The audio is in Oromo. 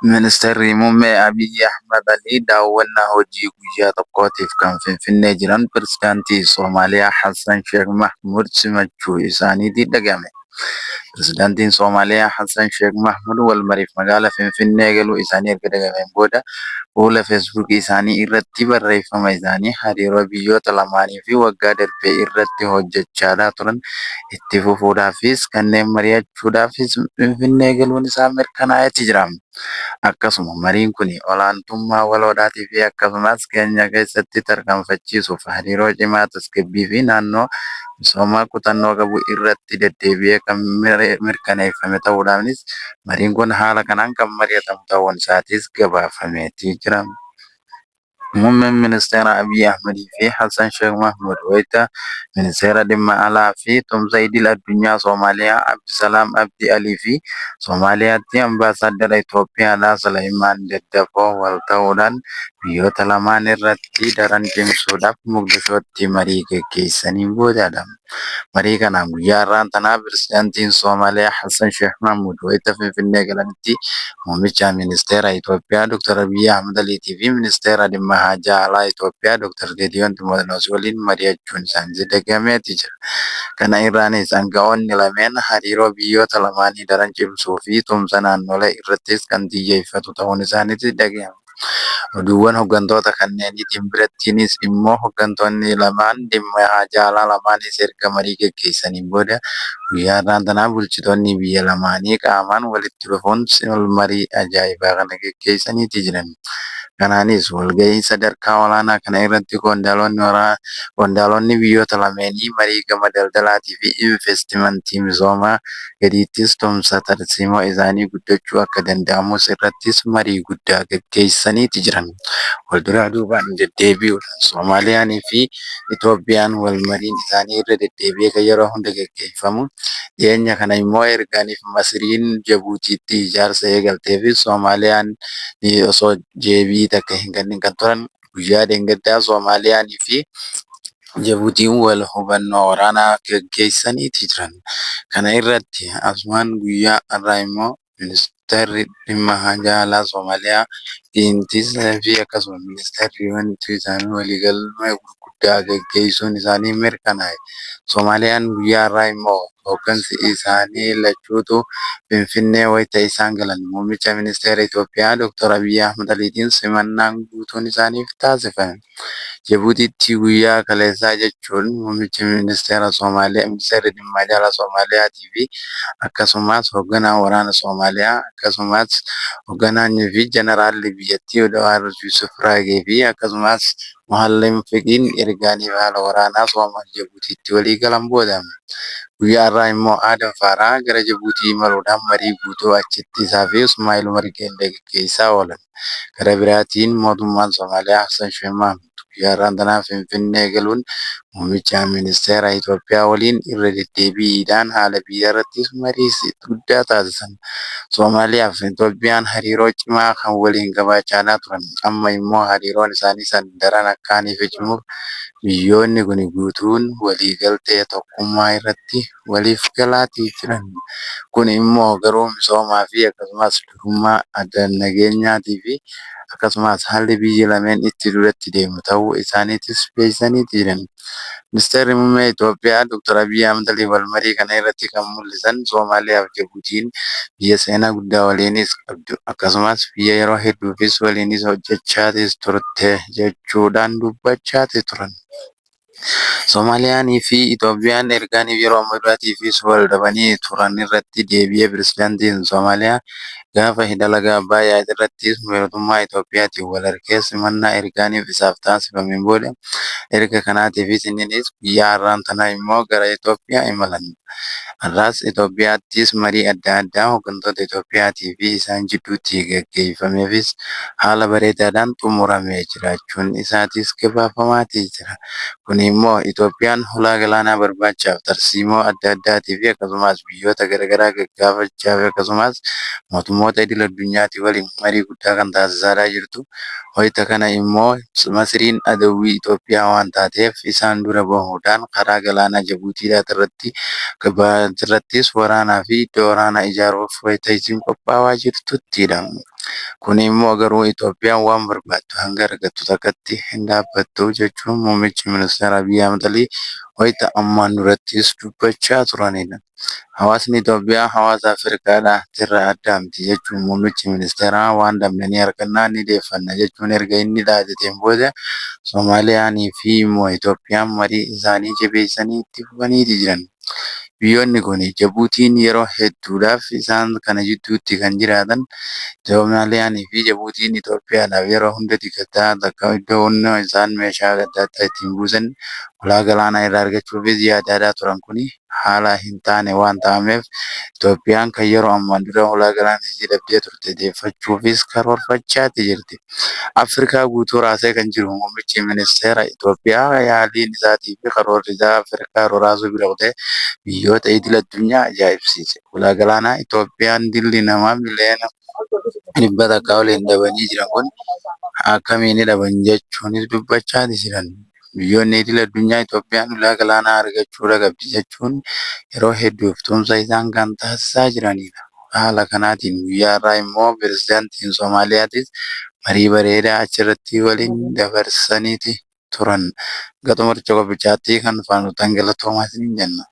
Ministeerri muummee Abiyyi Ahmad Ali daawwannaa hojii guyyaa tokkootiif kan Finfinnee jiran pirezidaantii Soomaaliyaa Hassan Sheikh Mahmud simachuu isaaniitiin dhaga'ame. Pirezidaantiin Soomaaliyaa Hassan Sheikh Mahmud walmariif magaalaa Finfinnee galuu isaanii erga dhagameen booda fuula Feesbuukii isaanii irratti barreeffama isaanii hariiroo biyyoota lamaanii fi waggaa darbe irratti hojjechaa turan itti fufuudhaafis kanneen mari'achuudhaafis Finfinnee galuun isaa mirkanaa'eeti jira. Akkasuma mariin kun olaantummaa waloodhaatii fi akkasumas keenya keessatti tarkaanfachiisuuf hariiroo cimaa tasgabbii fi naannoo misoomaa kutannoo qabu irratti deddeebi'ee kan mirkaneeffame ta'uudhaanis mariin kun haala kanaan kan mari'atamu ta'uun isaatis gabaafameetii jira. Muummeen ministeera Abiy Ahmedii fi Hassan Sheikh Mahmud wayita ministeera dhimma alaa fi tumsa idil addunyaa Soomaaliyaa Abdisalaam Abdi Alii fi Soomaaliyaatti ambaasaadara Itoophiyaadhaa Suleymaan Daddafoo wal ta'uudhaan biyyoota lamaan irratti daran cimsuudhaaf Mogadishootti marii gaggeessaniin boodadha. Marii kanaan guyyaa har'aan tanaa pirezidaantiin Soomaaliyaa Hassan Sheikh Mahmud wayita Finfinnee galanitti muummicha ministeera Itoophiyaa Dr. Abiy Ahmed Aliitii fi ministeera dhimma haajaa alaa Itoophiyaa Dr. Geediyoon Ximootiyoos waliin mari'achuun isaanii dhagahameeti jira. Kana irraanis aanga'oonni lameen hariiroo biyyoota lamaanii daran cimsuu fi tumsa naannolee irrattis kan xiyyeeffatu ta'uun isaaniitti dhagahame. Oduuwwan hooggantoota kanneeniitiin birattiinis immoo hooggantoonni lamaan dhimma haajaa alaa lamaanis erga marii gaggeessaniin booda guyyaa har'aan tanaa bulchitoonni biyya lamaanii qaamaan walitti dhufuun marii ajaa'ibaa kana gaggeessaniiti jiran. Kanaanis walgahii sadarkaa olaanaa kana irratti qondaalonni biyyoota lameenii marii gama daldalaatii fi investimentii misoomaa gadiittis tumsa tarsiimoo isaanii guddachuu akka danda'amus irrattis marii guddaa gaggeessaniiti jiran. Walduraa duubaan deddeebi'uudhaan Somaaliyaanii fi Itoophiyaan wal mariin isaanii irra deddeebi'ee kan yeroo hunda gaggeeffamu. Dhiyeenya kana immoo ergaaniif Masriin Jabuutiitti ijaarsa eegaltee fi Soomaaliyaan osoo deebii takka hin kennin kan turan guyyaa dheengaddaa Soomaaliyaanii fi Jabuutiin wal hubannoo waraanaa gaggeessaniiti jiran. Kana irratti asumaan guyyaa har'aa immoo ministeerri dhimma haajaa alaa Soomaaliyaa dhiintisaa fi akkasuma ministeerri wanti isaanii waliigalmee gurguddaa gaggeessuun isaanii mirkanaa'e. Soomaaliyaan guyyaa har'aa immoo hooggansi isaanii lachuutu Finfinnee wayita isaan galan muummicha ministeera Itoophiyaa Dr. Abiy Ahmed Aliitiin simannaan guutuun isaaniif taasifame. Jabuutiitti guyyaa kaleessaa jechuun muummichi ministeera Soomaaliyaa, ministeerri dhimma alaa Soomaaliyaatii fi akkasumas hoogganaan waraana Soomaaliyaa akkasumas hoogganaan fi jeneraalli biyyattii Odawar Yusuf Raagee fi akkasumas Muallim Fiqiin ergaanii haala waraanaa Jabuutiitti walii galan booda guyyaa har'aa immoo Aadam Faaraa gara Jabuutii imaluudhaan marii guutuu achitti isaa fi Ismaa'eel Margeellee gaggeessaa oolan. Gara biraatiin mootummaan Soomaaliyaa Hassan Sheikh Mahmud guyyaa har'aan tanaa Finfinnee galuun muummicha ministeera Itoophiyaa waliin irra deddeebiidhaan haala biyya irrattis marii guddaa taasisan. Soomaaliyaa fi Itoophiyaan hariiroo cimaa kan waliin qabaachaa turan. Amma immoo hariiroon isaanii san daran akkaanii fi cimuuf biyyoonni kun guutuun waliigaltee tokkummaa irratti waliif galaatii jiran. Kun immoo garuu misoomaa fi akkasumas durummaa adda nageenyaatii fi akkasumas haalli biyyi lameen itti duratti deemu ta'uu isaaniitis beeksisaniiti jiran. Ministeerri muummee Itoophiyaa Dr. Abiy Ahmed Ali wal marii kana irratti kan mul'isan Soomaaliyaa fi Jabuutiin biyya seenaa guddaa waliinis qabdu akkasumas biyya yeroo hedduufis waliinis hojjechaatis turte jechuudhaan dubbachaatii turan. Somaaliyaanii fi Itoophiyaan ergaaniif yeroo ammayyaatiifis wal dhabanii turan irratti deebi'ee pirezidaantiin Soomaaliyaa gaafa dalagaa Abbayyaa irrattis mootummaa Itoophiyaatiin wal argee simannaa ergaaniif isaaf taasifameen booda erga kanaatiifis innis guyyaa har'aan tana immoo gara Itoophiyaa imalan. Har'aas Itoophiyaattis marii adda addaa hooggantoota Itoophiyaatii fi isaan jidduutti gaggeeffameefis haala bareedaadhaan xumuramee jiraachuun isaatis gabaafamaatii jira. Kun immoo Itoophiyaan hulaa galaanaa barbaachaaf tarsiimoo adda addaatii fi akkasumas biyyoota garaagaraa gaggaafachaa fi akkasumas mootummoota idil addunyaatii waliin marii guddaa kan taasisaa jirtu. Wayita kana immoo Masriin adawwii Itoophiyaa waan taateef isaan dura bahuudhaan karaa galaanaa Jabuutiidhaattis waraanaa fi iddoo waraanaa ijaaruuf wayita isin qophaa'aa jirtuttidha. Kun immoo garuu Itoophiyaan waan barbaaddu hanga argattu takkatti hin dhaabbattu jechuun muummichi ministeeraa Abiy Ahmed wayita ammaan durattis dubbachaa turanidha. Hawaasni Itoophiyaa hawaasa Afrikaadhaa irraa adda miti jechuun muummichi ministeeraa waan dhabne ni arganna ni deeffanna jechuun erga inni dhaadateen booda Somaaliyaanii fi immoo Itoophiyaan marii isaanii jabeessanii itti fufaniiti jiran. Biyyoonni kun Jabuutiin yeroo hedduudhaaf isaan kana jidduutti kan jiraatan Somaaliyaanii fi Jabuutiin Itoophiyaadhaaf yeroo hunda diigataa takka iddoon isaan meeshaa adda addaa ittiin buusan ulaa galaanaa irraa argachuufis yaadaadhaa turan kuni haala hin taane waan ta'ameef Itoophiyaan kan yeroo ammaan dura ulaa galaanaa isii dhabdee turte deeffachuufis karoorfachaati jirti. Afrikaa guutuu raasee kan jiru muummichi ministeera Itoophiyaa yaaliin isaatii fi karoorri isaa Afrikaa roraasuu bira kutee biyyoota idil addunyaa ajaa'ibsiise. Ulaa galaanaa Itoophiyaan dilli namaa miliyoona 100 waliin dhabanii jiran kun akkamiin dhaban jechuunis dubbachaati jiran. Biyyoonni idil addunyaa Itoophiyaan ulaa galaanaa argachuu qabdi jechuun yeroo hedduuf tumsa isaan kan taasisaa jiranidha. Haala kanaatiin guyyaa irraa immoo pirezidaantiin Soomaaliyaatis marii bareedaa achirratti waliin dabarsaniiti turan. Gaxumaricha qophichaatti kan faana galatoomaatiin jenna.